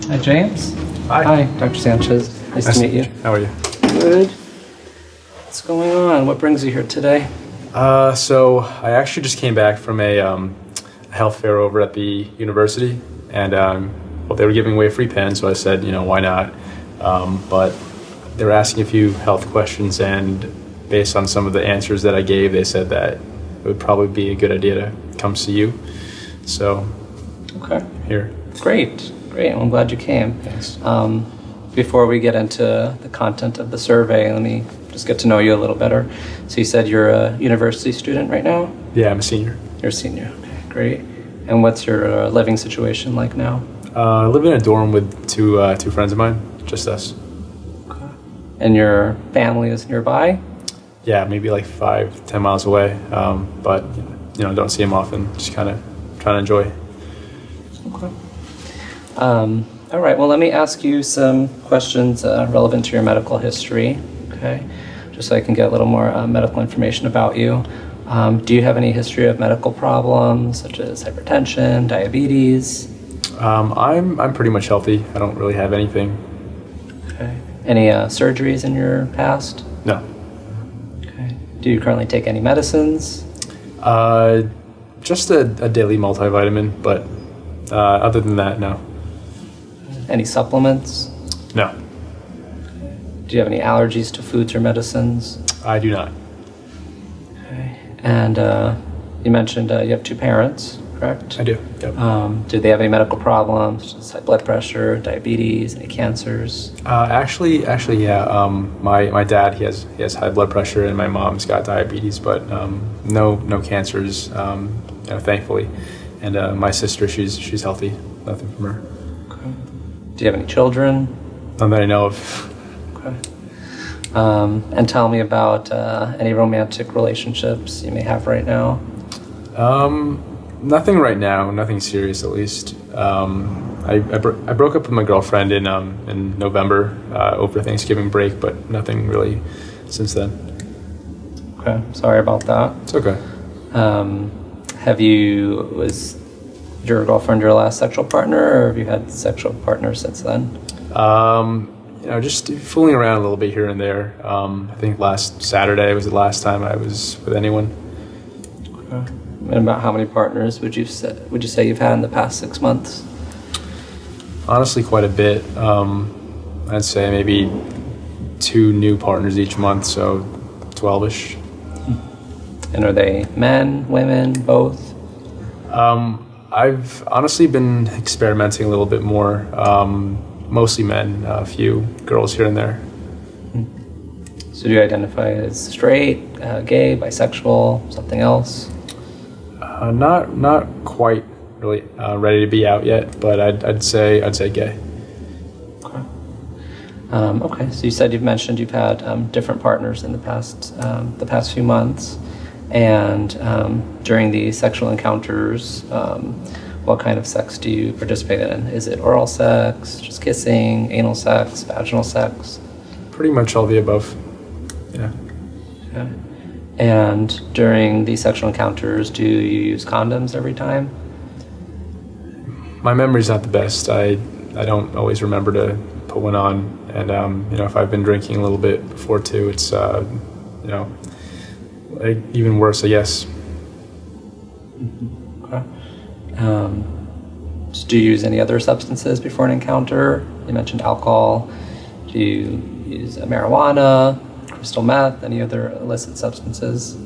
Hi, James. Hi. Hi, Dr. Sanchez. Nice to meet you. How are you? Good. What's going on? What brings you here today? So I actually just came back from a health fair over at the university, and well, they were giving away a free pen, so I said, why not? But they were asking a few health questions, and based on some of the answers that I gave, they said that it would probably be a good idea to come see you. So, Okay. Here. Great. I'm glad you came. Thanks. Before we get into the content of the survey, let me just get to know you a little better. So you said you're a university student right now? Yeah, I'm a senior. You're a senior. Okay, great. And what's your living situation like now? I live in a dorm with two friends of mine, just us. Okay. And your family is nearby? Yeah, maybe like 5-10 miles away, but don't see them often. Just kind of trying to enjoy. Okay. All right, well, let me ask you some questions relevant to your medical history, okay? Just so I can get a little more medical information about you. Do you have any history of medical problems, such as hypertension, diabetes? I'm pretty much healthy. I don't really have anything. Okay. Any surgeries in your past? No. Okay. Do you currently take any medicines? Just a daily multivitamin, but other than that, no. Any supplements? No, Do you have any allergies to foods or medicines? I do not. Okay. And you mentioned you have two parents, correct? I do. Yep. Do they have any medical problems, such as high blood pressure, diabetes, any cancers? Actually, yeah. My dad he has high blood pressure, and my mom's got diabetes, but no cancers, thankfully. And my sister, she's healthy. Nothing from her. Okay. Do you have any children? None that I know of. Okay. And tell me about any romantic relationships you may have right now. Nothing right now. Nothing serious, at least. I broke up with my girlfriend in November over Thanksgiving break, but nothing really since then. Okay, sorry about that. It's okay. Was your girlfriend your last sexual partner, or have you had sexual partners since then? Just fooling around a little bit here and there. I think last Saturday was the last time I was with anyone. Okay. And about how many partners would you say you've had in the past 6 months? Honestly, quite a bit. I'd say maybe 2 new partners each month, so 12-ish. And are they men, women, both? I've honestly been experimenting a little bit more. Mostly men, a few girls here and there. So do you identify as straight, gay, bisexual, something else? Not quite really ready to be out yet, but I'd say gay. Okay. Okay. So you said you've mentioned you've had different partners in the past few months, and during the sexual encounters, what kind of sex do you participate in? Is it oral sex, just kissing, anal sex, vaginal sex? Pretty much all the above. Yeah. Okay. And during these sexual encounters, do you use condoms every time? My memory's not the best. I don't always remember to put one on, and if I've been drinking a little bit before too, it's even worse, I guess. Okay. Do you use any other substances before an encounter? You mentioned alcohol. Do you use marijuana, crystal meth, any other illicit substances?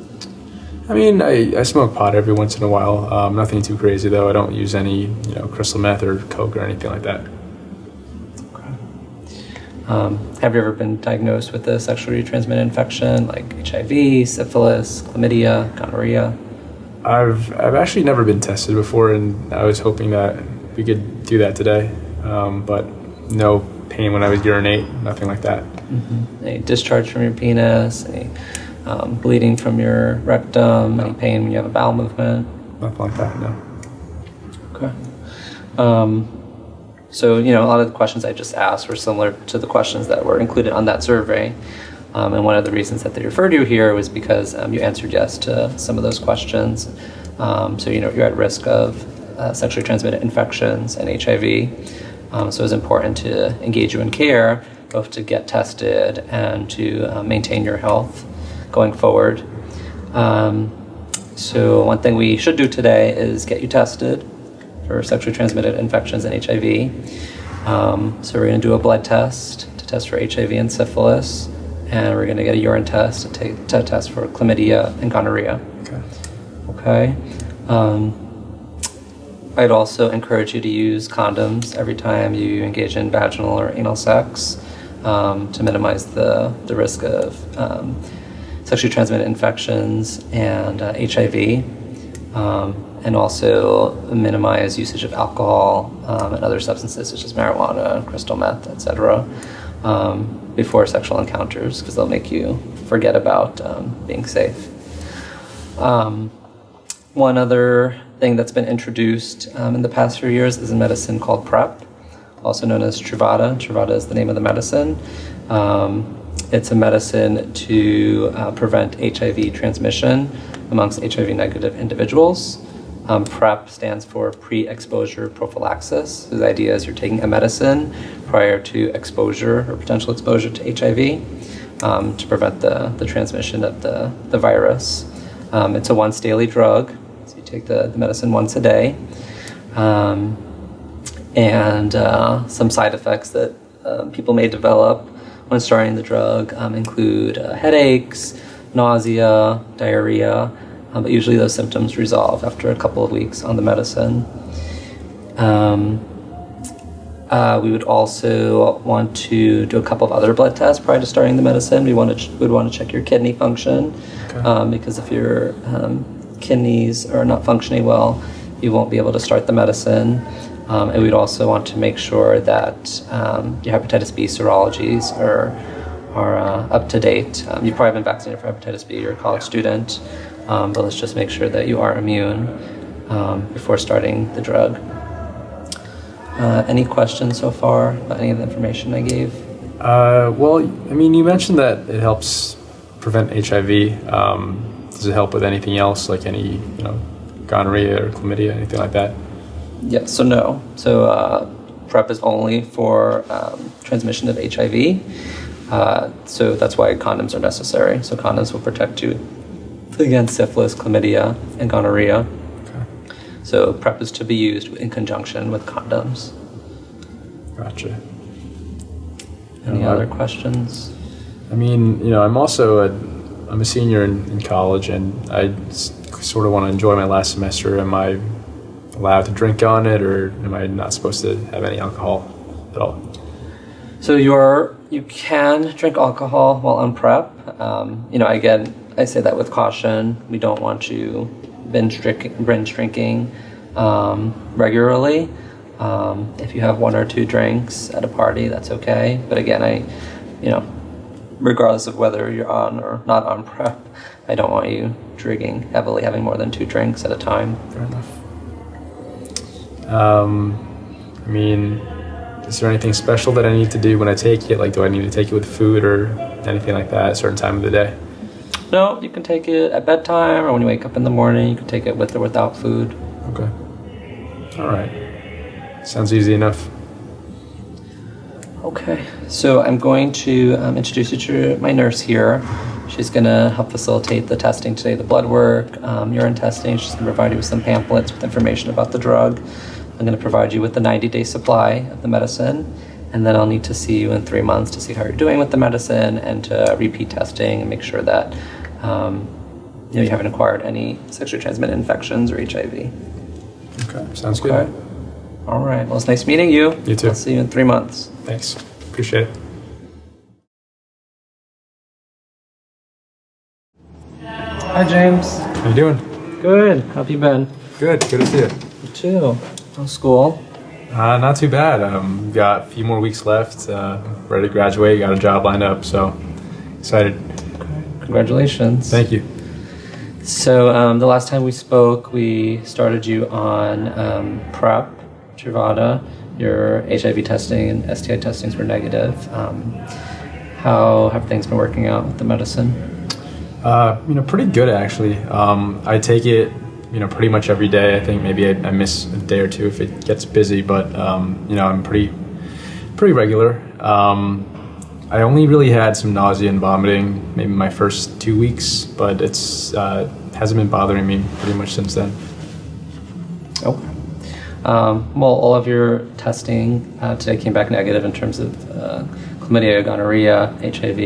I mean, I smoke pot every once in a while. Nothing too crazy though. I don't use any, crystal meth or coke or anything like that. Okay. Have you ever been diagnosed with a sexually transmitted infection like HIV, syphilis, chlamydia, gonorrhea? I've actually never been tested before, and I was hoping that we could do that today. But no pain when I would urinate, nothing like that. Mm-hmm. Any discharge from your penis? Any bleeding from your rectum? No. Any pain when you have a bowel movement? Nothing like that, no. Okay. So, a lot of the questions I just asked were similar to the questions that were included on that survey. And one of the reasons that they referred you here was because you answered yes to some of those questions. So, you're at risk of sexually transmitted infections and HIV. So it's important to engage you in care, both to get tested and to maintain your health going forward. So one thing we should do today is get you tested for sexually transmitted infections and HIV. So we're going to do a blood test to test for HIV and syphilis, and we're going to get a urine test to test for chlamydia and gonorrhea. Okay. I'd also encourage you to use condoms every time you engage in vaginal or anal sex to minimize the risk of sexually transmitted infections and HIV, and also minimize usage of alcohol and other substances such as marijuana, crystal meth, etc. Before sexual encounters, because they'll make you forget about being safe. One other thing that's been introduced in the past few years is a medicine called PrEP, also known as Truvada. Truvada is the name of the medicine. It's a medicine to prevent HIV transmission amongst HIV-negative individuals. PrEP stands for pre-exposure prophylaxis. So the idea is you're taking a medicine prior to exposure or potential exposure to HIV to prevent the transmission of the virus. It's a once daily drug. So you take the medicine once a day. And some side effects that people may develop when starting the drug include headaches, nausea, diarrhea, but usually those symptoms resolve after a couple of weeks on the medicine. We would also want to do a couple of other blood tests prior to starting the medicine. We'd want to check your kidney function, because if your kidneys are not functioning well, you won't be able to start the medicine. And we'd also want to make sure that your hepatitis B serologies are up to date. You've probably been vaccinated for hepatitis B, you're a college student, but let's just make sure that you are immune before starting the drug. Any questions so far about any of the information I gave? Well, I mean, you mentioned that it helps prevent HIV. Does it help with anything else, like any, gonorrhea or chlamydia, anything like that? Yeah, so no. So PrEP is only for transmission of HIV. So that's why condoms are necessary. So condoms will protect you against syphilis, chlamydia, and gonorrhea. Okay. So PrEP is to be used in conjunction with condoms. Gotcha. Any other questions? I mean, I'm also I'm a senior in college, and I sort of want to enjoy my last semester. Am I allowed to drink on it, or am I not supposed to have any alcohol at all? So you can drink alcohol while on PrEP. Again, I say that with caution. We don't want you binge drinking regularly. If you have 1 or 2 drinks at a party, that's okay. But again, regardless of whether you're on or not on PrEP, I don't want you drinking heavily, having more than 2 drinks at a time. Fair enough. I mean, is there anything special that I need to do when I take it? Like, do I need to take it with food or anything like that at a certain time of the day? No, you can take it at bedtime or when you wake up in the morning. You can take it with or without food. Okay. All right. Sounds easy enough. Okay, so I'm going to introduce you to my nurse here. She's going to help facilitate the testing today, the blood work, urine testing. She's going to provide you with some pamphlets with information about the drug. I'm going to provide you with the 90-day supply of the medicine, and then I'll need to see you in 3 months to see how you're doing with the medicine and to repeat testing and make sure that you haven't acquired any sexually transmitted infections or HIV. Okay, sounds good. All right, well, it's nice meeting you. You too. I'll see you in 3 months. Thanks. Appreciate it. Hi, James. How you doing? Good. How have you been? Good. Good to see you. You too. How's school? Not too bad. Got a few more weeks left. Ready to graduate. Got a job lined up, so excited. Okay. Congratulations. Thank you. So the last time we spoke, we started you on PrEP, Truvada. Your HIV testing and STI testings were negative. How have things been working out with the medicine? Pretty good actually. I take it pretty much every day. I think maybe I miss a day or two if it gets busy, but I'm pretty regular. I only really had some nausea and vomiting maybe my first 2 weeks, but it's hasn't been bothering me pretty much since then. Okay. Well, all of your testing today came back negative in terms of chlamydia, gonorrhea, HIV.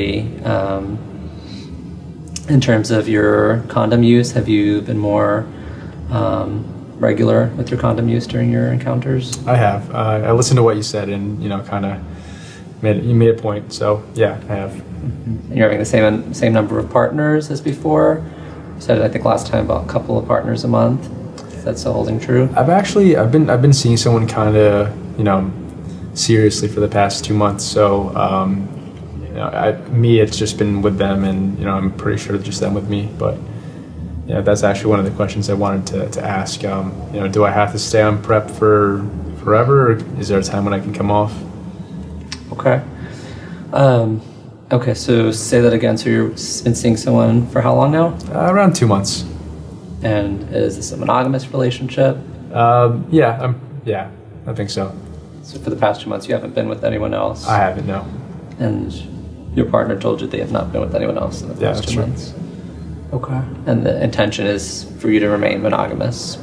In terms of your condom use, have you been more regular with your condom use during your encounters? I have. I listened to what you said and kind of made a point. So yeah, I have. And you're having the same number of partners as before. You said I think last time about a couple of partners a month. Is that still holding true? I've been seeing someone kind of seriously for the past 2 months. So it's just been with them, and I'm pretty sure it's just them with me. But that's actually one of the questions I wanted to ask. Do I have to stay on PrEP for forever, or is there a time when I can come off? Okay. Okay, so say that again. So you've been seeing someone for how long now? Around 2 months. And is this a monogamous relationship? Yeah, I think so. So for the past 2 months, you haven't been with anyone else? I haven't, no. And your partner told you they have not been with anyone else in the past 2 months? Okay. And the intention is for you to remain monogamous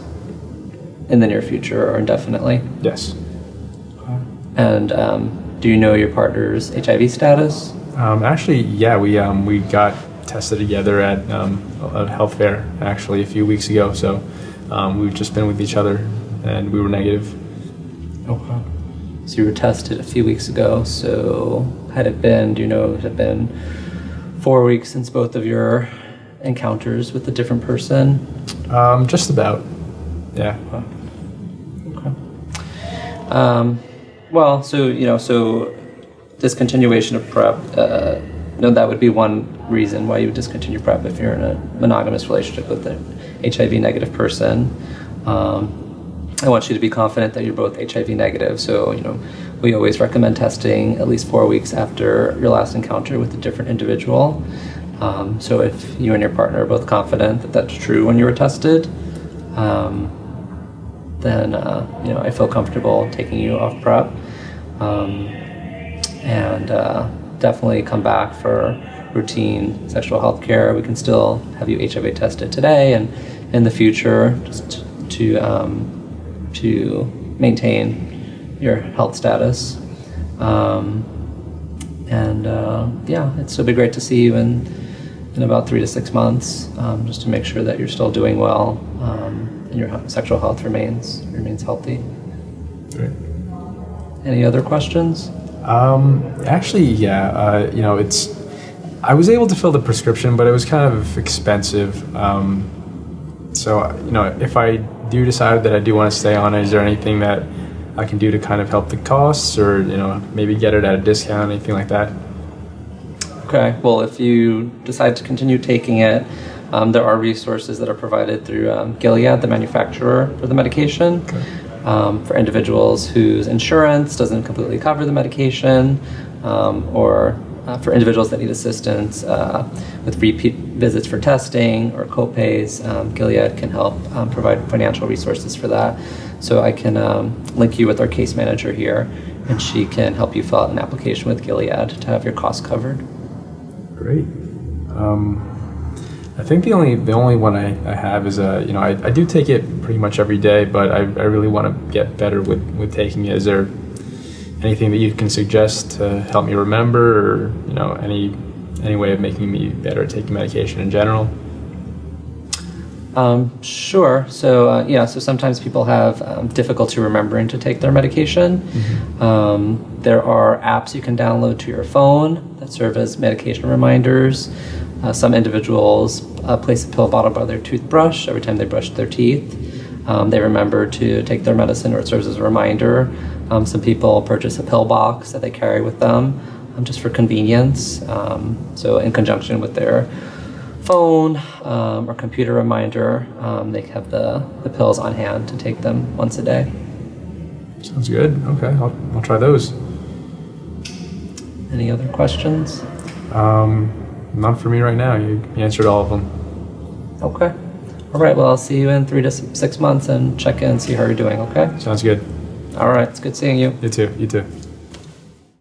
in the near future or indefinitely? Yes. Okay. And do you know your partner's HIV status? Actually, yeah, we got tested together at a health fair actually a few weeks ago. So we've just been with each other, and we were negative. Okay. So you were tested a few weeks ago. So had it been 4 weeks since both of your encounters with a different person? Just about. Yeah. Okay. Well, so discontinuation of PrEP, that would be one reason why you would discontinue PrEP if you're in a monogamous relationship with an HIV negative person. I want you to be confident that you're both HIV negative. So, we always recommend testing at least 4 weeks after your last encounter with a different individual. So if you and your partner are both confident that that's true when you were tested, then, I feel comfortable taking you off PrEP. And definitely come back for routine sexual health care. We can still have you HIV tested today and in the future, just to maintain your health status. It'll be great to see you in about 3 to 6 months, just to make sure that you're still doing well and your sexual health remains healthy. Great. Any other questions? Actually, yeah. I was able to fill the prescription, but it was kind of expensive. If I do decide that I do want to stay on it, is there anything that I can do to kind of help the costs, or maybe get it at a discount, anything like that? Okay. Well, if you decide to continue taking it, there are resources that are provided through Gilead, the manufacturer for the medication. Okay. For individuals whose insurance doesn't completely cover the medication, or for individuals that need assistance with repeat visits for testing or co-pays, Gilead can help provide financial resources for that. So I can link you with our case manager here, and she can help you fill out an application with Gilead to have your costs covered. Great. I think the only one I have is I do take it pretty much every day, but I really want to get better with taking it. Is there anything that you can suggest to help me remember, or any way of making me better at taking medication in general? Sure. So so sometimes people have difficulty remembering to take their medication. Mm-hmm. There are apps you can download to your phone that serve as medication reminders. Some individuals place a pill bottle by their toothbrush every time they brush their teeth. They remember to take their medicine, or it serves as a reminder. Some people purchase a pill box that they carry with them just for convenience. So in conjunction with their phone or computer reminder, they have the pills on hand to take them once a day. Sounds good. Okay, I'll try those. Any other questions? Not for me right now. You answered all of them. Okay. All All right, well, I'll see you in 3 to 6 months and check in, see how you're doing, okay? Sounds good. All right, it's good seeing you. You too.